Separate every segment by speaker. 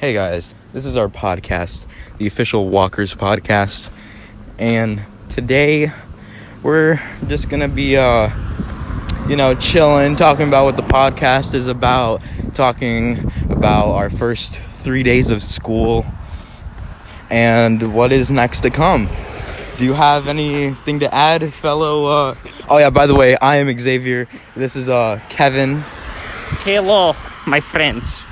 Speaker 1: Hey guys, this is our podcast, the official Walkers podcast, and today we're just gonna be, chilling, talking about what the podcast is about, talking about our first 3 days of school, and what is next to come. Do you have anything to add, fellow, Oh yeah, by the way, I am Xavier, this is, Kevin.
Speaker 2: Hello, my friends.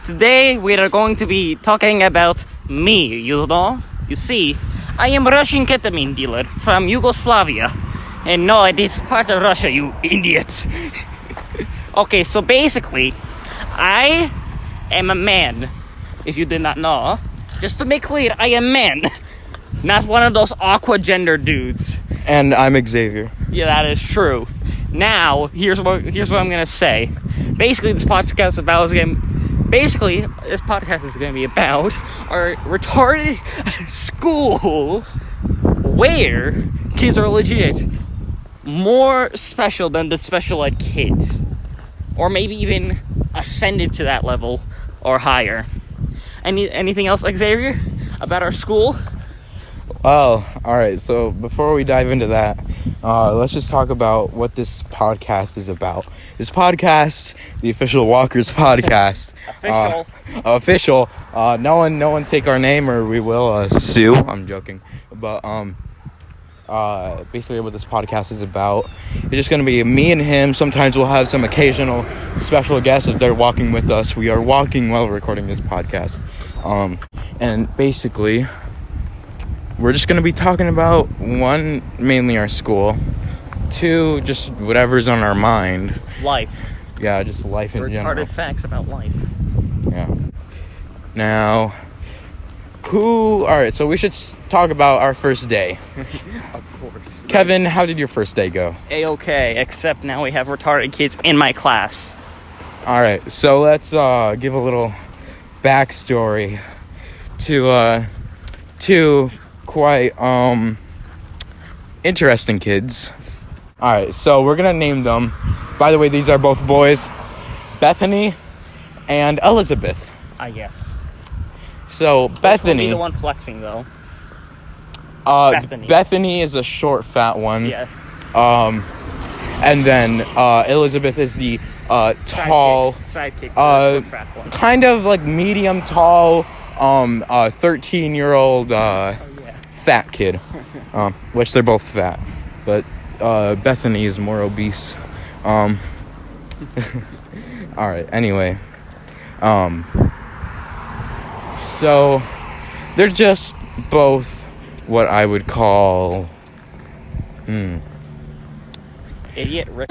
Speaker 2: Today we are going to be talking about me, you know? You see, I am a Russian ketamine dealer from Yugoslavia. And no, it is part of Russia, you idiot. Okay, so basically, I am a man, if you did not know. Just to make clear, I am a man. Not one of those aqua gender dudes.
Speaker 1: And I'm Xavier.
Speaker 2: Yeah, that is true. Now, here's what I'm gonna say. Basically, this podcast is about going to be about our retarded school where kids are legit more special than the special ed kids, or maybe even ascended to that level or higher. Anything else, Xavier, about our school?
Speaker 1: Oh, alright, so before we dive into that, let's just talk about what this podcast is about. This podcast, the official Walkers podcast. Official. No one take our name or we will sue. I'm joking. But basically what this podcast is about, it's just going to be me and him. Sometimes we'll have some occasional special guests if they're walking with us. We are walking while recording this podcast. And basically, we're just going to be talking about, one, mainly our school. Two, just whatever's on our mind.
Speaker 2: Life.
Speaker 1: Yeah, just life in general.
Speaker 2: Retarded facts about life.
Speaker 1: Yeah. Now, alright, so we should talk about our first day.
Speaker 2: Of course.
Speaker 1: Kevin, how did your first day go?
Speaker 2: A-okay, except now we have retarded kids in my class.
Speaker 1: Alright, so let's give a little backstory to two quite interesting kids. Alright, so we're gonna name them. By the way, these are both boys, Bethany and Elizabeth.
Speaker 2: I guess.
Speaker 1: So Bethany.
Speaker 2: Be the one flexing though.
Speaker 1: Bethany is a short, fat one.
Speaker 2: Yes.
Speaker 1: And then Elizabeth is the tall,
Speaker 2: sidekick short, fat one.
Speaker 1: Kind of like medium tall, 13-year-old fat kid. Which they're both fat, but Bethany is more obese. All right. Anyway, so they're just both what I would call
Speaker 2: idiot rich.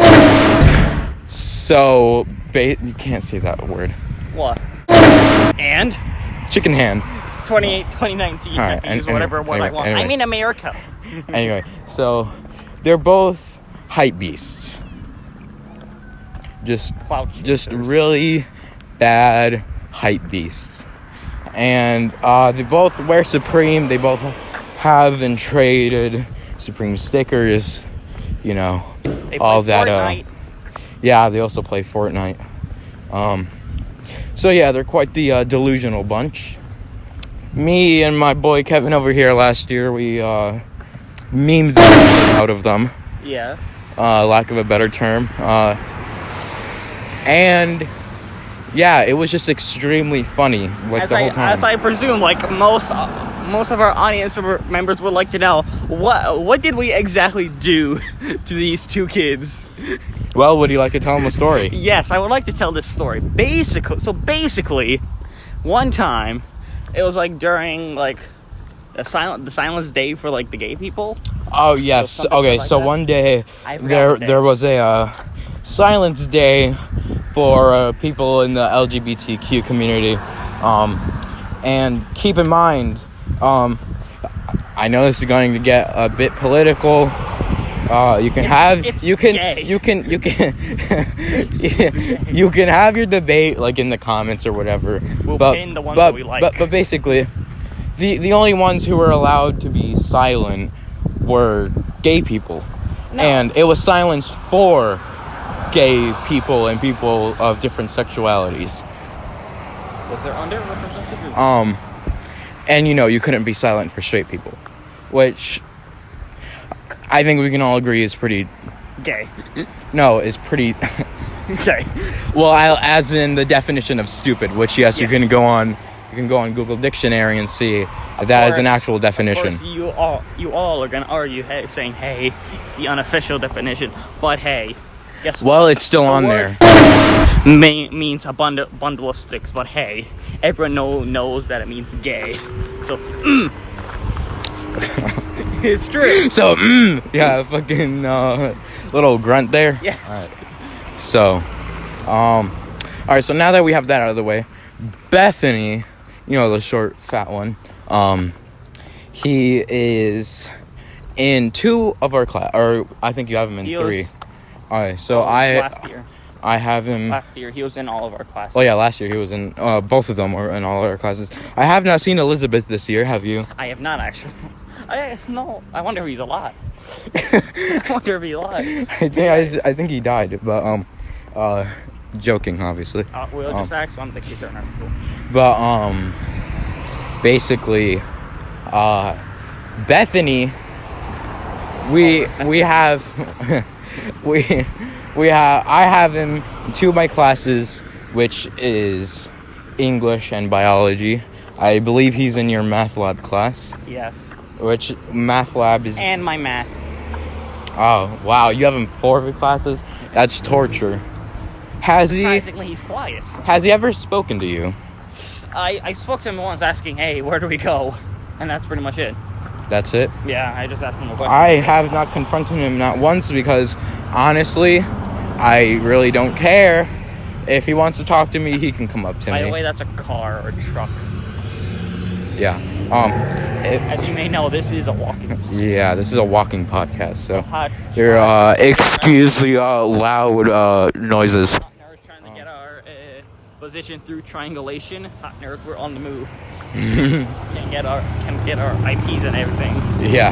Speaker 1: So you can't say that word.
Speaker 2: What? And
Speaker 1: chicken hand.
Speaker 2: 2019.
Speaker 1: Right,
Speaker 2: I can use whatever word I want. I'm in America.
Speaker 1: Anyway, so they're both hype beasts. Just really bad hype beasts. And they both wear Supreme. They both have and traded Supreme stickers. You know,
Speaker 2: they
Speaker 1: all
Speaker 2: play
Speaker 1: that.
Speaker 2: Fortnite.
Speaker 1: Yeah, they also play Fortnite. So yeah, they're quite the delusional bunch. Me and my boy Kevin over here last year, we memed the shit out of them.
Speaker 2: Yeah.
Speaker 1: Lack of a better term. And yeah, it was just extremely funny the whole time.
Speaker 2: As I presume, like most of our audience members would like to know, what did we exactly do to these two kids?
Speaker 1: Well, would you like to tell them a story?
Speaker 2: Yes, I would like to tell this story. Basically, one time, it was like during like the silence day for like the gay people.
Speaker 1: Oh yes. Okay, so one day there was a silence day for people in the LGBTQ community. And keep in mind, I know this is going to get a bit political. You can have your debate like in the comments or whatever.
Speaker 2: We'll pin the ones that we like.
Speaker 1: But basically, the only ones who were allowed to be silent were gay people, and it was silenced for gay people and people of different sexualities.
Speaker 2: Was there underrepresented?
Speaker 1: And you couldn't be silent for straight people, which I think we can all agree is pretty
Speaker 2: Gay.
Speaker 1: No, is pretty
Speaker 2: Okay.
Speaker 1: well, as in the definition of stupid, which yes, you can go on Google Dictionary and see that is an actual definition.
Speaker 2: Of course, you all are gonna argue, saying, "Hey, it's the unofficial definition." But hey, guess what?
Speaker 1: Well, it's still on there.
Speaker 2: Means a bundle of sticks. But hey, everyone knows that it means gay. So, it's true.
Speaker 1: So, yeah, fucking little grunt there.
Speaker 2: Yes.
Speaker 1: All right. So, all right. So now that we have that out of the way, Bethany, the short, fat one, he is in 2 of our class, or I think you have him in 3. All right. So
Speaker 2: last year.
Speaker 1: I have him.
Speaker 2: Last year, he was in all of our classes.
Speaker 1: Oh yeah, last year he was in. Both of them were in all our classes. I have not seen Elizabeth this year. Have you?
Speaker 2: I have not actually. No. I wonder if he's alive. I wonder if he's alive.
Speaker 1: I think he died, but joking, obviously.
Speaker 2: We'll just ask one of the kids in our school.
Speaker 1: But basically, Bethany, we have I have him in 2 of my classes, which is English and biology. I believe he's in your math lab class.
Speaker 2: Yes.
Speaker 1: Which math lab is...
Speaker 2: And my math.
Speaker 1: Oh, wow. You have him 4 of your classes? That's torture.
Speaker 2: Surprisingly, he's quiet.
Speaker 1: Has he ever spoken to you?
Speaker 2: I spoke to him once asking, "Hey, where do we go?" And that's pretty much it.
Speaker 1: That's it?
Speaker 2: Yeah, I just asked him a question.
Speaker 1: I have not confronted him not once because, honestly, I really don't care. If he wants to talk to me, he can come up to me.
Speaker 2: By the way, that's a car or a truck.
Speaker 1: Yeah.
Speaker 2: As you may know, this is a walking.
Speaker 1: Yeah, this is a walking podcast, so
Speaker 2: Hot.
Speaker 1: excuse the loud noises.
Speaker 2: Hot nerds trying to get our position through triangulation. Hot nerds, we're on the move. Can get our IPs and everything.
Speaker 1: Yeah.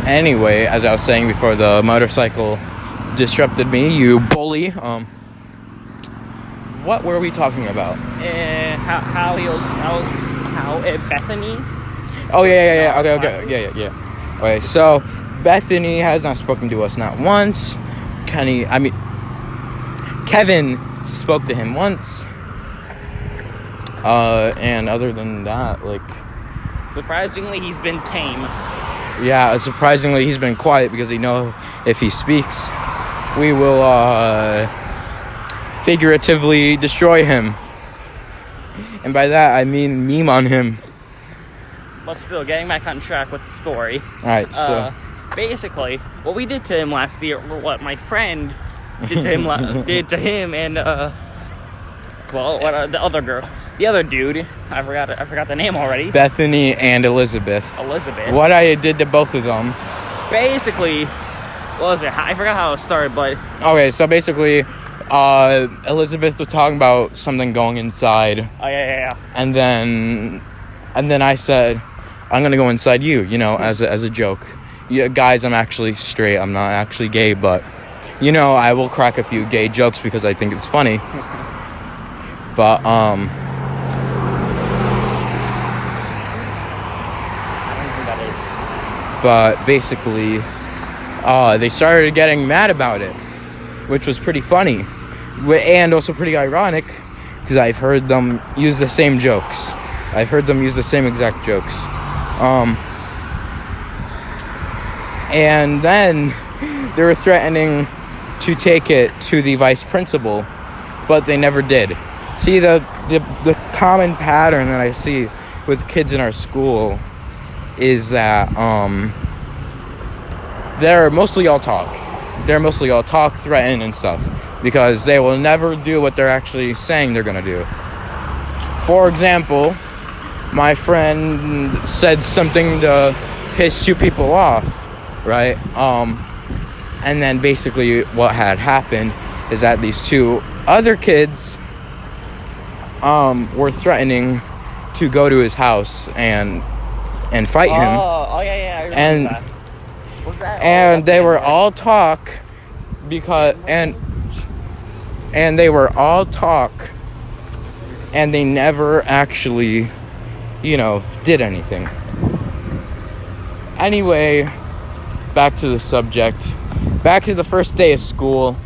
Speaker 1: Anyway, as I was saying before, the motorcycle disrupted me. You bully. What were we talking about?
Speaker 2: How Bethany?
Speaker 1: Oh yeah. Okay. Yeah. Okay, so Bethany has not spoken to us not once. Kevin spoke to him once. And other than that,
Speaker 2: surprisingly, he's been tame.
Speaker 1: Yeah, surprisingly, he's been quiet because if he speaks, we will figuratively destroy him. And by that, I mean meme on him.
Speaker 2: But still, getting back on track with the story.
Speaker 1: Alright, so...
Speaker 2: basically, what we did to him last year, what my friend did to him, and, the other girl. The other dude, I forgot the name already.
Speaker 1: Bethany and Elizabeth. What I did to both of them.
Speaker 2: Basically, what was it? I forgot how it started, but...
Speaker 1: Okay, so basically... Elizabeth was talking about something going inside.
Speaker 2: Oh, yeah.
Speaker 1: And then I said, I'm gonna go inside you, as a joke. Yeah, guys, I'm actually straight. I'm not actually gay, but, I will crack a few gay jokes because I think it's funny. But,
Speaker 2: I don't think that is.
Speaker 1: But basically, they started getting mad about it, which was pretty funny. And also pretty ironic, because I've heard them use the same jokes. I've heard them use the same exact jokes. And then they were threatening to take it to the vice principal, but they never did. See, the common pattern that I see with kids in our school is that they're mostly all talk. Threaten, and stuff. Because they will never do what they're actually saying they're going to do. For example, my friend said something to piss 2 people off, right? And then basically what had happened is that these 2 other kids were threatening to go to his house and fight him.
Speaker 2: Oh yeah, I remember that. Was that
Speaker 1: and they were all talk because and they were all talk, and they never actually, did anything. Anyway, back to the subject. Back to the first day of school.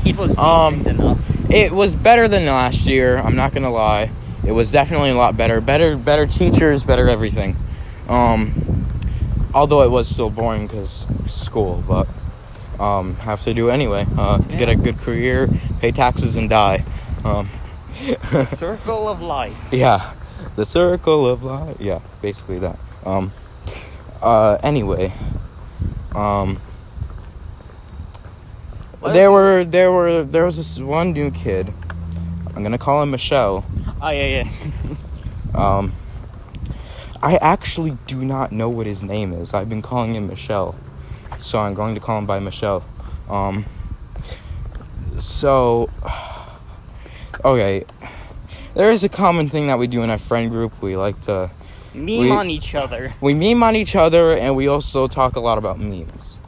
Speaker 2: It was decent enough.
Speaker 1: It was better than last year, I'm not gonna lie. It was definitely a lot better. Better teachers, better everything. Although it was still boring because school, but have to do it anyway. To get a good career, pay taxes, and die.
Speaker 2: The circle of life.
Speaker 1: Yeah, the circle of life. Yeah, basically that. Anyway, there was this one new kid. I'm gonna call him Michelle.
Speaker 2: Oh yeah.
Speaker 1: I actually do not know what his name is. I've been calling him Michelle, so I'm going to call him by Michelle. Okay, there is a common thing that we do in our friend group. We like to
Speaker 2: meme on each other.
Speaker 1: We meme on each other, and we also talk a lot about memes.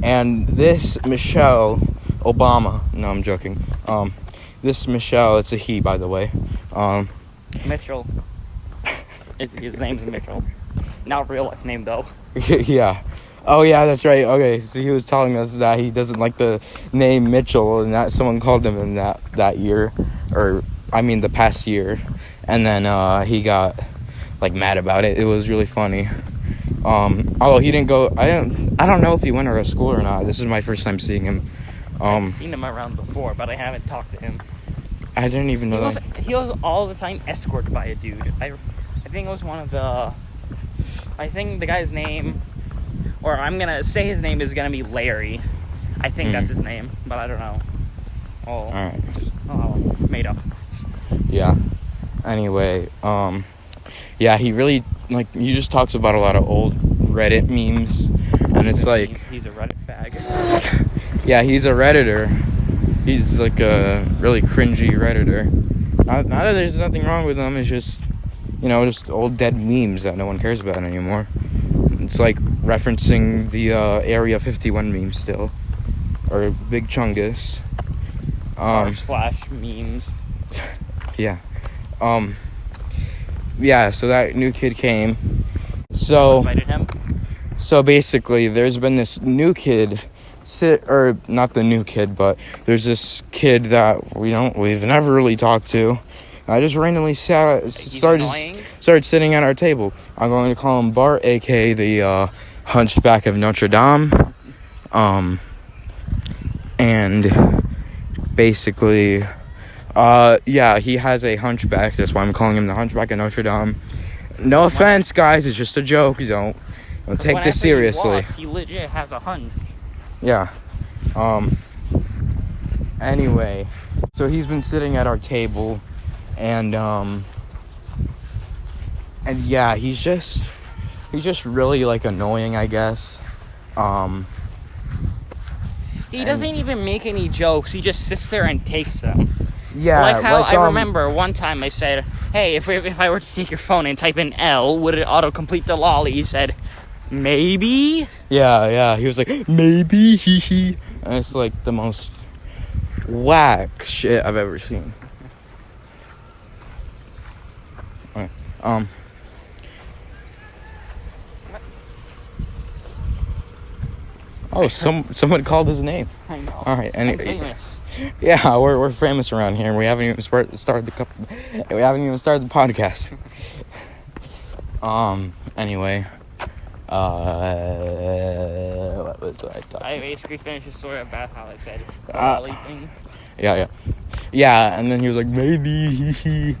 Speaker 1: And this Michelle Obama. No, I'm joking. This Michelle, it's a he, by the way.
Speaker 2: Mitchell. His name's Mitchell. Not real life name though.
Speaker 1: Yeah. Oh yeah, that's right. Okay, so he was telling us that he doesn't like the name Mitchell, and that someone called him in that year, or I mean the past year, and then he got like mad about it. It was really funny. Although he didn't go. I don't know if he went to our school or not. This is my first time seeing him.
Speaker 2: I've seen him around before, but I haven't talked to him.
Speaker 1: I didn't even know that.
Speaker 2: He was all the time escorted by a dude. I think it was one of the... I think the guy's name... Or I'm going to say his name is going to be Larry. I think that's his name, but I don't know. Oh.
Speaker 1: Alright.
Speaker 2: Oh, made up.
Speaker 1: Yeah. Anyway, yeah, he really, he just talks about a lot of old Reddit memes, and it's like...
Speaker 2: He's a Reddit fag.
Speaker 1: Yeah, he's a Redditor. He's like a really cringy Redditor. Not that there's nothing wrong with him, it's just, just old dead memes that no one cares about anymore. It's like referencing the Area 51 meme still. Or Big Chungus.
Speaker 2: / memes.
Speaker 1: Yeah. Yeah, so that new kid came. So
Speaker 2: Invited him?
Speaker 1: So basically, there's been this new kid... or not the new kid, but there's this kid that we've never really talked to. I just randomly started sitting at our table. I'm going to call him Bart, aka the Hunchback of Notre Dame. And basically, yeah, he has a hunchback. That's why I'm calling him the Hunchback of Notre Dame. No offense, guys. It's just a joke. Don't take this seriously.
Speaker 2: He legit has a hunch.
Speaker 1: Yeah. Anyway, so he's been sitting at our table, and yeah, he's just really annoying, I guess.
Speaker 2: He doesn't even make any jokes. He just sits there and takes them.
Speaker 1: Yeah.
Speaker 2: Like how I remember one time I said, "Hey, if I were to take your phone and type in L, would it autocomplete the lolly?" He said, "Maybe."
Speaker 1: Yeah. He was like, "Maybe, hee." And it's like the most whack shit I've ever seen. Okay. Oh, someone called his name.
Speaker 2: I know.
Speaker 1: All right,
Speaker 2: I'm famous.
Speaker 1: Yeah, we're famous around here, and we haven't even started the podcast. Anyway. What was I talking?
Speaker 2: I basically finished the story about how I said the lolly thing.
Speaker 1: Yeah, and then he was like, maybe,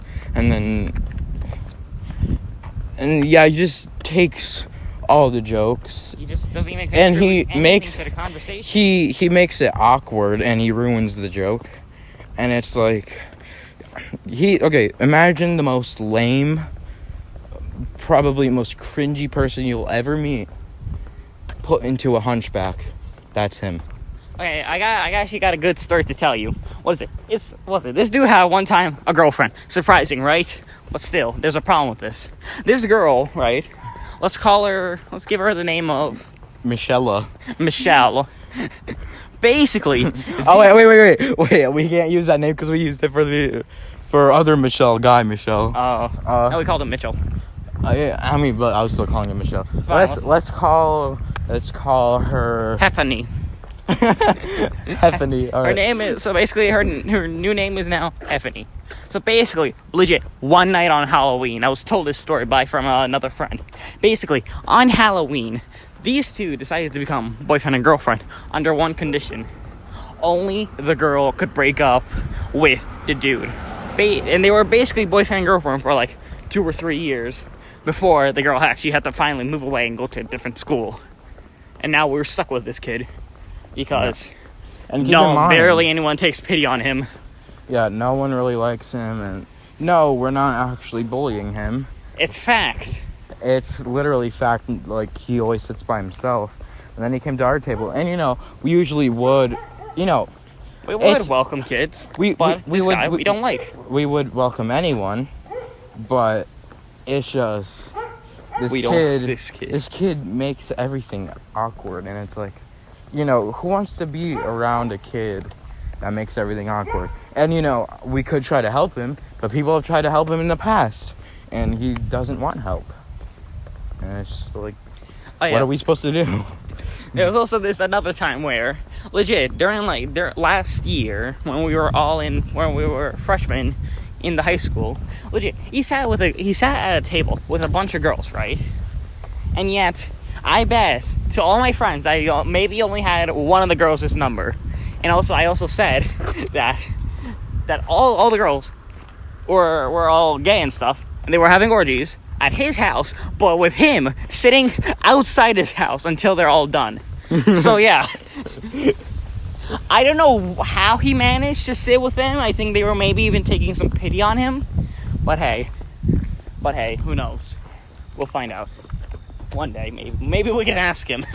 Speaker 1: and yeah, he just takes all the jokes.
Speaker 2: He just doesn't even
Speaker 1: contribute
Speaker 2: anything to the conversation.
Speaker 1: He makes it awkward, and he ruins the joke. And it's like, imagine the most lame, probably most cringy person you'll ever meet put into a hunchback. That's him.
Speaker 2: Okay, I actually got a good story to tell you. What is it? This dude had one time a girlfriend. Surprising, right? But still, there's a problem with this. This girl, right? Let's give her the name of
Speaker 1: Michelle.
Speaker 2: Basically.
Speaker 1: Oh wait! We can't use that name because we used it for other Michelle, guy Michelle.
Speaker 2: Oh. No, we called him Mitchell.
Speaker 1: Yeah, I mean, but I was still calling her Michelle.
Speaker 2: Fine,
Speaker 1: Let's call her
Speaker 2: Heffany.
Speaker 1: Heffany. All right.
Speaker 2: Her name is basically her new name is now Heffany. So basically, legit, one night on Halloween, I was told this story from another friend. Basically, on Halloween, these two decided to become boyfriend and girlfriend under one condition: only the girl could break up with the dude. And they were basically boyfriend and girlfriend for like 2 or 3 years before the girl actually had to finally move away and go to a different school. And now we're stuck with this kid because barely anyone takes pity on him.
Speaker 1: Yeah, no one really likes him, and no, we're not actually bullying him.
Speaker 2: It's fact.
Speaker 1: It's literally fact. Like, he always sits by himself, and then he came to our table, and we usually would,
Speaker 2: we would welcome kids, but we don't like.
Speaker 1: We would welcome anyone, but it's just this kid makes everything awkward, and it's like, who wants to be around a kid that makes everything awkward? And we could try to help him, but people have tried to help him in the past, and he doesn't want help. And it's just like, what are we supposed to do?
Speaker 2: There was also another time where, legit, during last year when we were freshmen in the high school, legit, he sat at a table with a bunch of girls, right? And yet, I bet to all my friends, I maybe only had one of the girls' number. And I also said that all the girls were all gay and stuff, and they were having orgies at his house, but with him sitting outside his house until they're all done. So yeah, I don't know how he managed to sit with them. I think they were maybe even taking some pity on him. But hey, who knows? We'll find out one day. Maybe we can ask him.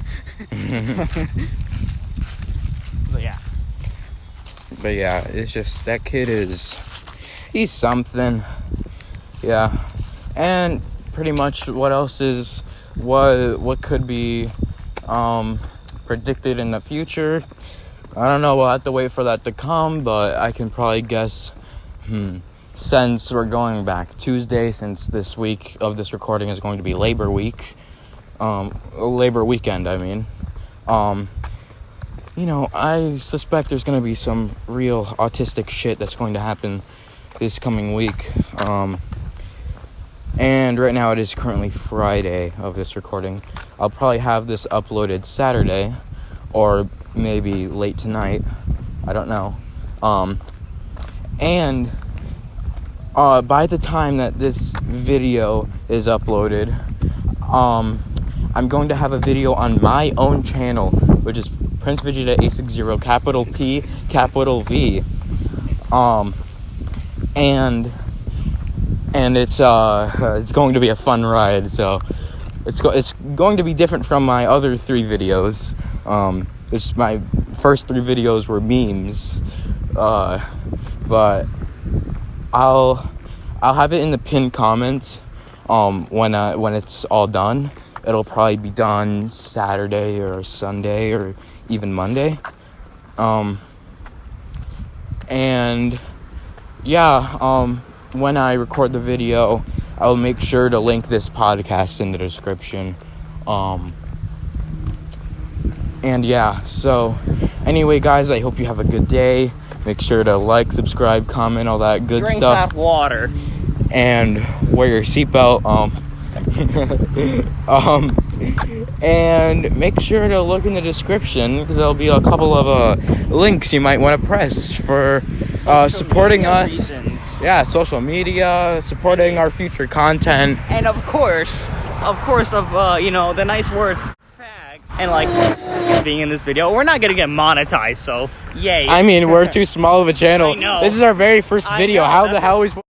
Speaker 1: But yeah, it's just that kid he's something. Yeah. And pretty much what could be predicted in the future, I don't know. We'll have to wait for that to come, but I can probably guess, since we're going back Tuesday, since this week of this recording is going to be Labor Weekend, I mean. I suspect there's going to be some real autistic shit that's going to happen this coming week. And right now it is currently Friday of this recording. I'll probably have this uploaded Saturday or maybe late tonight. I don't know. And by the time that this video is uploaded, I'm going to have a video on my own channel, which is Prince Vegeta 860, capital P, capital V. And it's going to be a fun ride. So it's going to be different from my other 3 videos. My first 3 videos were memes. But I'll have it in the pinned comments when it's all done. It'll probably be done Saturday or Sunday or even Monday. And yeah, when I record the video, I'll make sure to link this podcast in the description. And yeah, so anyway, guys, I hope you have a good day. Make sure to like, subscribe, comment, all that good
Speaker 2: Drink
Speaker 1: stuff.
Speaker 2: that water.
Speaker 1: And wear your seatbelt. And make sure to look in the description, because there'll be a couple of links you might want to press for supporting us.
Speaker 2: Reasons.
Speaker 1: Yeah, social media, supporting our future content,
Speaker 2: and of course, the nice word fag, and being in this video. We're not gonna get monetized, so yay.
Speaker 1: I mean, we're too small of a channel.
Speaker 2: I know.
Speaker 1: This is our very first video. How the hell are we supposed